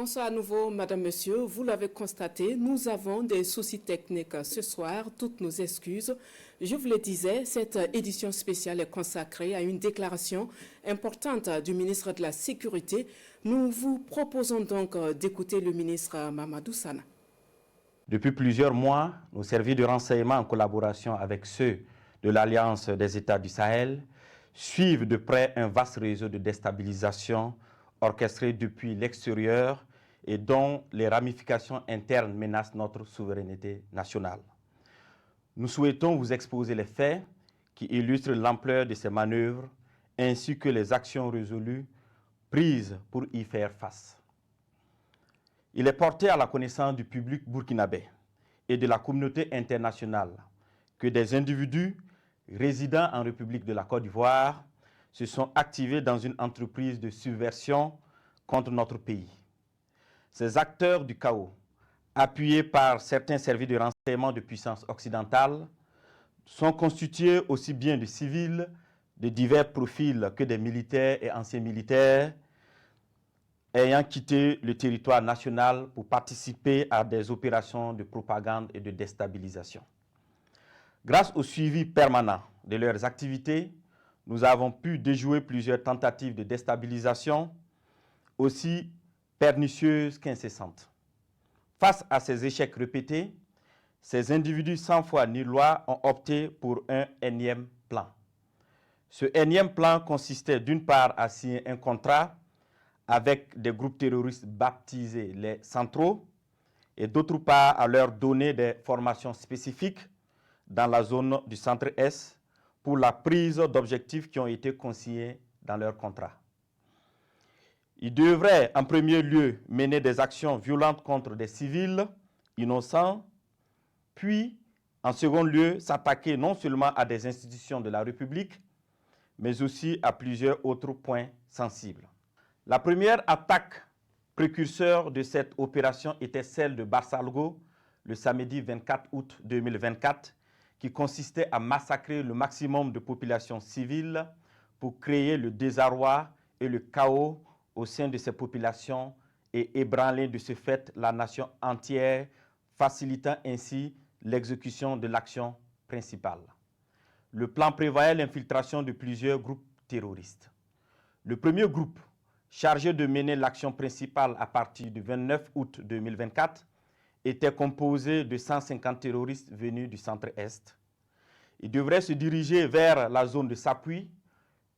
Bonsoir à nouveau, Madame, Monsieur. Vous l'avez constaté, nous avons des soucis techniques ce soir. Toutes nos excuses. Je vous le disais, cette édition spéciale est consacrée à une déclaration importante du ministre de la Sécurité. Nous vous proposons donc d'écouter le ministre Mamadou Sana. Depuis plusieurs mois, nos services de renseignement en collaboration avec ceux de l'Alliance des États du Sahel suivent de près un vaste réseau de déstabilisation orchestré depuis l'extérieur et dont les ramifications internes menacent notre souveraineté nationale. Nous souhaitons vous exposer les faits qui illustrent l'ampleur de ces manœuvres ainsi que les actions résolues prises pour y faire face. Il est porté à la connaissance du public burkinabé et de la communauté internationale que des individus résidant en République de la Côte d'Ivoire se sont activés dans une entreprise de subversion contre notre pays. Ces acteurs du chaos, appuyés par certains services de renseignement de puissance occidentale, sont constitués aussi bien de civils de divers profils que des militaires et anciens militaires ayant quitté le territoire national pour participer à des opérations de propagande et de déstabilisation. Grâce au suivi permanent de leurs activités, nous avons pu déjouer plusieurs tentatives de déstabilisation, aussi pernicieuses qu'incessantes. Face à ces échecs répétés, ces individus sans foi ni loi ont opté pour un énième plan. Ce énième plan consistait d'une part à signer un contrat avec des groupes terroristes baptisés les centraux et d'autre part à leur donner des formations spécifiques dans la zone du centre-est pour la prise d'objectifs qui ont été consignés dans leur contrat. Ils devraient en premier lieu mener des actions violentes contre des civils innocents, puis en second lieu s'attaquer non seulement à des institutions de la République, mais aussi à plusieurs autres points sensibles. La première attaque précurseur de cette opération était celle de Barsalgo le samedi 24 août 2024, qui consistait à massacrer le maximum de populations civiles pour créer le désarroi et le chaos au sein de ces populations et ébranler de ce fait la nation entière, facilitant ainsi l'exécution de l'action principale. Le plan prévoyait l'infiltration de plusieurs groupes terroristes. Le premier groupe, chargé de mener l'action principale à partir du 29 août 2024, était composé de 150 terroristes venus du centre-est. Ils devraient se diriger vers la zone de Sapui,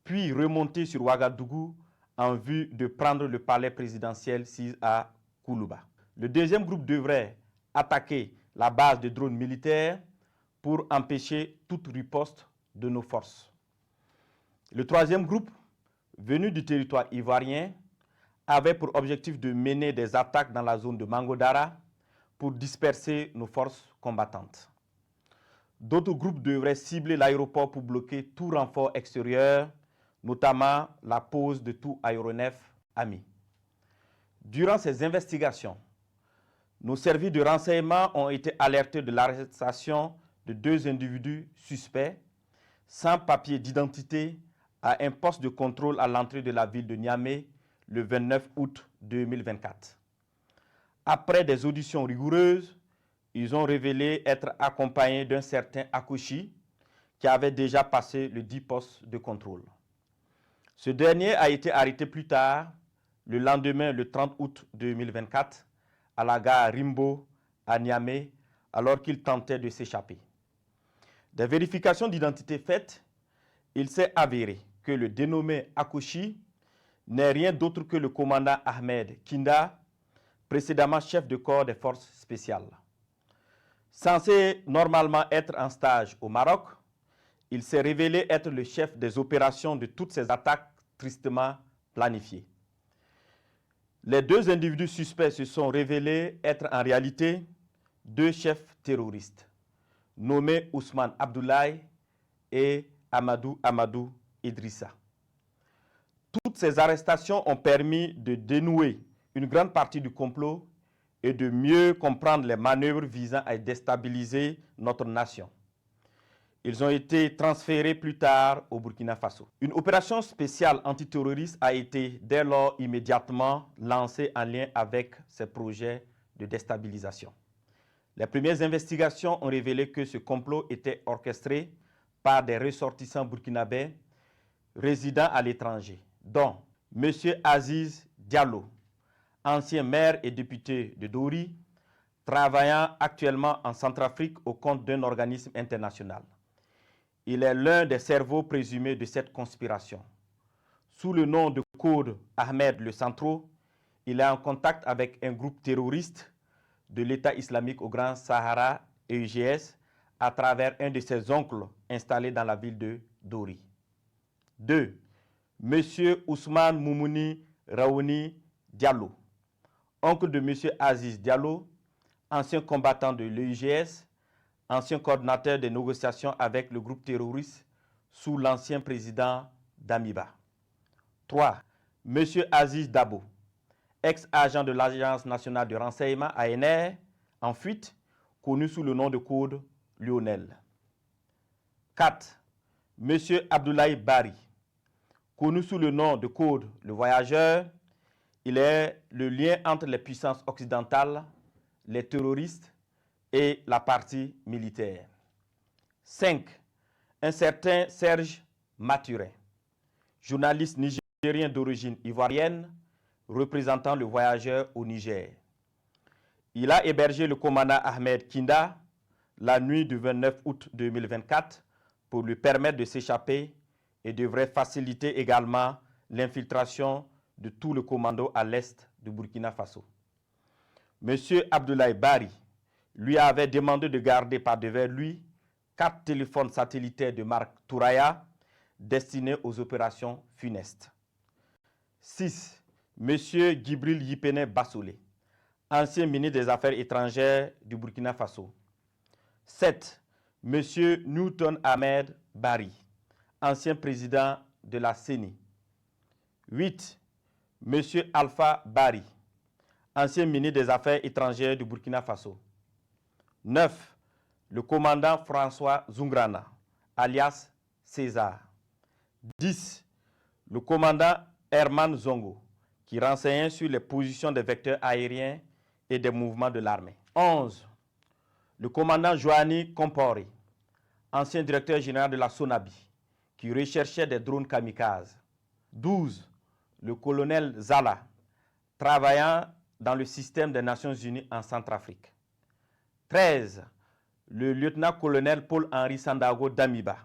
puis remonter sur Ouagadougou en vue de prendre le palais présidentiel à Koulouba. Le deuxième groupe devrait attaquer la base de drones militaires pour empêcher toute riposte de nos forces. Le troisième groupe, venu du territoire ivoirien, avait pour objectif de mener des attaques dans la zone de Mangodara pour disperser nos forces combattantes. D'autres groupes devraient cibler l'aéroport pour bloquer tout renfort extérieur, notamment la pose de tout aéronef ami. Durant ces investigations, nos services de renseignement ont été alertés de l'arrestation de 2 individus suspects sans papier d'identité à un poste de contrôle à l'entrée de la ville de Niamey le 29 août 2024. Après des auditions rigoureuses, ils ont révélé être accompagnés d'un certain Akouchi qui avait déjà passé le 10 postes de contrôle. Ce dernier a été arrêté plus tard, le lendemain, le 30 août 2024, à la gare Rimbo à Niamey, alors qu'il tentait de s'échapper. Des vérifications d'identité faites, il s'est avéré que le dénommé Akouchi n'est rien d'autre que le commandant Ahmed Kinda, précédemment chef de corps des forces spéciales. Censé normalement être en stage au Maroc, il s'est révélé être le chef des opérations de toutes ces attaques tristement planifiées. Les 2 individus suspects se sont révélés être en réalité 2 chefs terroristes, nommés Ousmane Abdoulaye et Amadou Idrissa. Toutes ces arrestations ont permis de dénouer une grande partie du complot et de mieux comprendre les manœuvres visant à déstabiliser notre nation. Ils ont été transférés plus tard au Burkina Faso. Une opération spéciale antiterroriste a été dès lors immédiatement lancée en lien avec ces projets de déstabilisation. Les premières investigations ont révélé que ce complot était orchestré par des ressortissants burkinabés résidant à l'étranger, dont M. Aziz Diallo, ancien maire et député de Dori, travaillant actuellement en Centrafrique au compte d'un organisme international. Il est l'un des cerveaux présumés de cette conspiration. Sous le nom de code Ahmed le Centro, il est en contact avec un groupe terroriste de l'État islamique au Grand Sahara, EUGS, à travers un de ses oncles installé dans la ville de Dori. 2. M. Ousmane Moumouni Raouni Diallo, oncle de M. Aziz Diallo, ancien combattant de l'EUGS, ancien coordinateur des négociations avec le groupe terroriste sous l'ancien président Damiba. 3. M. Aziz Dabo, ex-agent de l'Agence nationale de renseignement ANR, en fuite, connu sous le nom de code Lionel. 4. M. Abdoulaye Bari, connu sous le nom de code Le Voyageur. Il est le lien entre les puissances occidentales, les terroristes et la partie militaire. 5. Un certain Serge Maturin, journaliste nigérien d'origine ivoirienne, représentant Le Voyageur au Niger. Il a hébergé le commandant Ahmed Kinda la nuit du 29 août 2024 pour lui permettre de s'échapper et devrait faciliter également l'infiltration de tout le commando à l'est du Burkina Faso. M. Abdoulaye Bari lui avait demandé de garder par devers lui 4 téléphones satellitaires de marque Touraya destinés aux opérations funestes. 6. M. Djibril Yipene Bassolé, ancien ministre des Affaires étrangères du Burkina Faso. 7. M. Newton Ahmed Bari, ancien président de la CENI. 8. M. Alpha Bari, ancien ministre des Affaires étrangères du Burkina Faso. 9. Le commandant François Zungrana, alias César. 10. Le commandant Herman Zongo, qui renseignait sur les positions des vecteurs aériens et des mouvements de l'armée. 11. Le commandant Joanny Compori, ancien directeur général de la SONABI, qui recherchait des drones kamikazes. 12. Le colonel Zala, travaillant dans le système des Nations Unies en Centrafrique. 13. Le lieutenant-colonel Paul-Henri Sandago Damiba,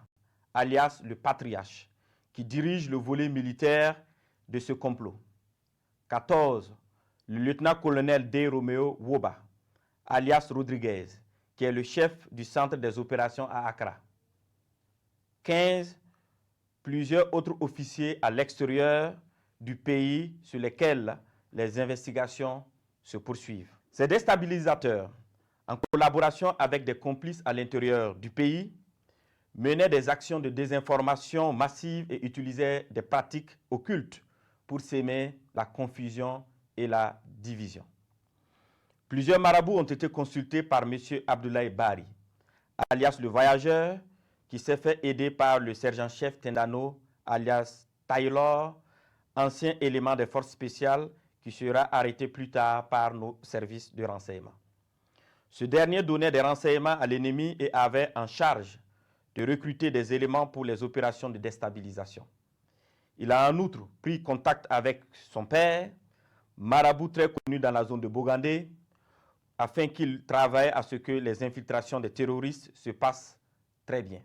alias le Patriarche, qui dirige le volet militaire de ce complot. 14. Le lieutenant-colonel D. Romeo Woba, alias Rodriguez, qui est le chef du centre des opérations à Accra. 15. Plusieurs autres officiers à l'extérieur du pays sur lesquels les investigations se poursuivent. Ces déstabilisateurs, en collaboration avec des complices à l'intérieur du pays, menaient des actions de désinformation massive et utilisaient des pratiques occultes pour s'aimer la confusion et la division. Plusieurs marabouts ont été consultés par M. Abdoulaye Bari, alias le Voyageur, qui s'est fait aider par le sergent-chef Tendano, alias Taylor, ancien élément des forces spéciales qui sera arrêté plus tard par nos services de renseignement. Ce dernier donnait des renseignements à l'ennemi et avait en charge de recruter des éléments pour les opérations de déstabilisation. Il a en outre pris contact avec son père, marabout très connu dans la zone de Bogandé, afin qu'il travaille à ce que les infiltrations des terroristes se passent très bien.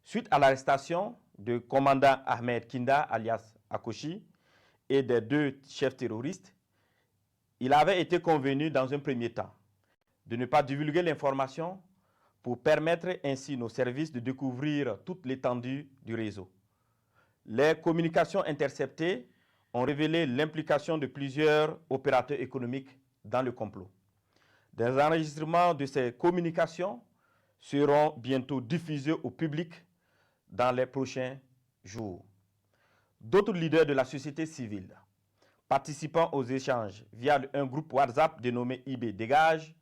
Suite à l'arrestation du commandant Ahmed Kinda, alias Akoshi, et des 2 chefs terroristes, il avait été convenu dans un premier temps de ne pas divulguer l'information pour permettre ainsi nos services de découvrir toute l'étendue du réseau. Les communications interceptées ont révélé l'implication de plusieurs opérateurs économiques dans le complot. Des enregistrements de ces communications seront bientôt diffusés au public dans les prochains jours. D'autres leaders de la société civile participant aux échanges via un groupe WhatsApp dénommé IB Dégage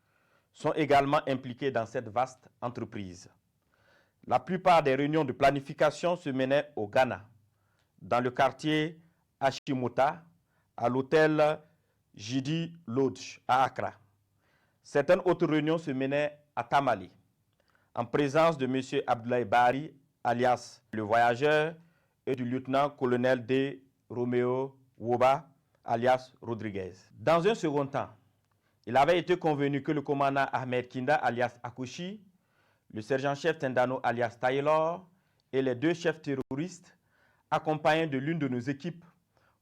sont également impliqués dans cette vaste entreprise. La plupart des réunions de planification se menaient au Ghana, dans le quartier Ashimota, à l'hôtel Jidi Lodge à Accra. Certaines autres réunions se menaient à Tamale, en présence de M. Abdoulaye Bari, alias le voyageur, et du lieutenant-colonel D. Romeo Woba, alias Rodriguez. Dans un second temps, il avait été convenu que le commandant Ahmed Kinda, alias Akouchi, le sergent-chef Tendano, alias Taylor, et les deux chefs terroristes, accompagnés de l'une de nos équipes,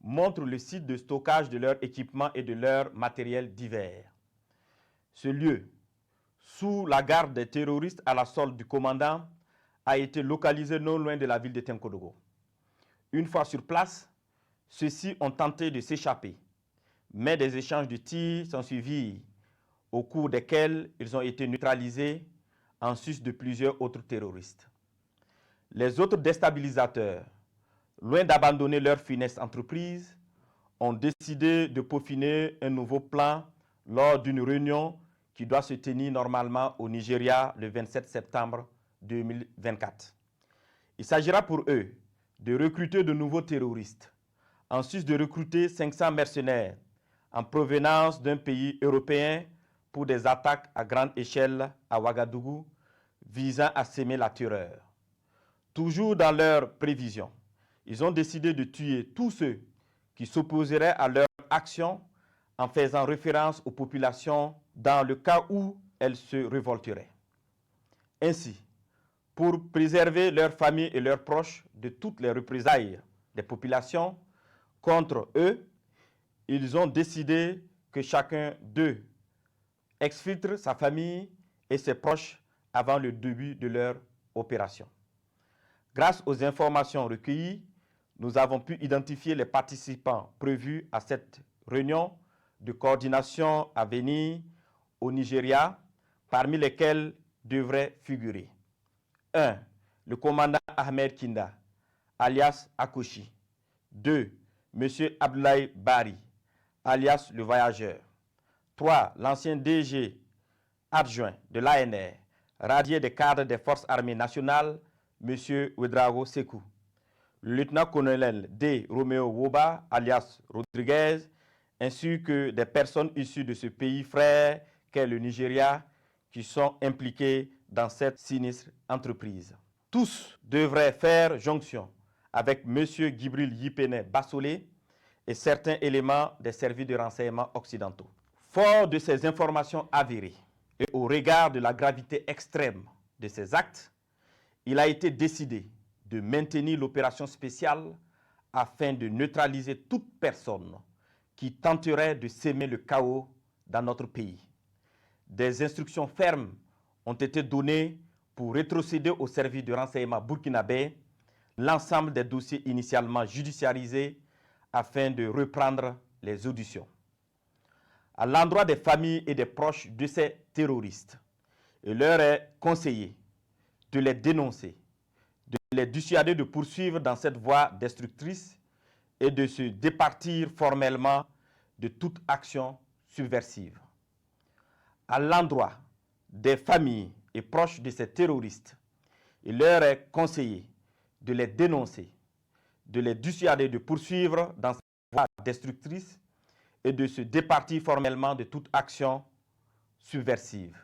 montrent le site de stockage de leurs équipements et de leurs matériels divers. Ce lieu, sous la garde des terroristes à la solde du commandant, a été localisé non loin de la ville de Tenkodogo. Une fois sur place, ceux-ci ont tenté de s'échapper, mais des échanges de tirs sont suivis, au cours desquels ils ont été neutralisés en sus de plusieurs autres terroristes. Les autres déstabilisateurs, loin d'abandonner leur funeste entreprise, ont décidé de peaufiner un nouveau plan lors d'une réunion qui doit se tenir normalement au Nigeria le 27 septembre 2024. Il s'agira pour eux de recruter de nouveaux terroristes, en sus de recruter 500 mercenaires en provenance d'un pays européen pour des attaques à grande échelle à Ouagadougou visant à semer la terreur. Toujours dans leurs prévisions, ils ont décidé de tuer tous ceux qui s'opposeraient à leur action en faisant référence aux populations dans le cas où elles se révolteraient. Ainsi, pour préserver leurs familles et leurs proches de toutes les représailles des populations contre eux, ils ont décidé que chacun d'eux exfiltre sa famille et ses proches avant le début de leur opération. Grâce aux informations recueillies, nous avons pu identifier les participants prévus à cette réunion de coordination à venir au Nigeria, parmi lesquels devraient figurer 1. Le commandant Ahmed Kinda, alias Akouchi. 2. M. Abdoulaye Bari, alias le voyageur. 3. L'ancien DG adjoint de l'ANR, radié des cadres des forces armées nationales, M. Ouedraogo Sekou. Le lieutenant-colonel D. Romeo Woba, alias Rodriguez, ainsi que des personnes issues de ce pays frère qu'est le Nigeria, qui sont impliquées dans cette sinistre entreprise. Tous devraient faire jonction avec M. Gibril Yipene Bassolé et certains éléments des services de renseignement occidentaux. Fort de ces informations avérées et au regard de la gravité extrême de ces actes, il a été décidé de maintenir l'opération spéciale afin de neutraliser toute personne qui tenterait de semer le chaos dans notre pays. Des instructions fermes ont été données pour rétrocéder au service de renseignement burkinabé l'ensemble des dossiers initialement judiciarisés afin de reprendre les auditions. À l'endroit des familles et des proches de ces terroristes, il leur est conseillé de les dénoncer, de les dissuader de poursuivre dans cette voie destructrice et de se départir formellement de toute action subversive. À l'endroit des familles et proches de ces terroristes, il leur est conseillé de les dénoncer, de les dissuader de poursuivre dans cette voie destructrice et de se départir formellement de toute action subversive.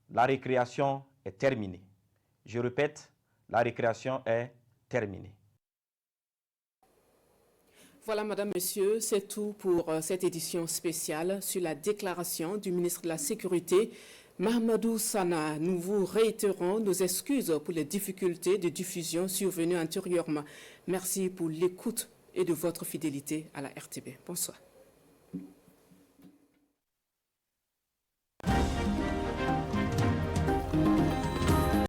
La récréation est terminée. Je répète, la récréation est terminée. Voilà, Madame, Monsieur, c'est tout pour cette édition spéciale sur la déclaration du ministre de la Sécurité, Mahamadou Sana. Nous vous réitérons nos excuses pour les difficultés de diffusion survenues antérieurement. Merci pour l'écoute et de votre fidélité à la RTB. Bonsoir.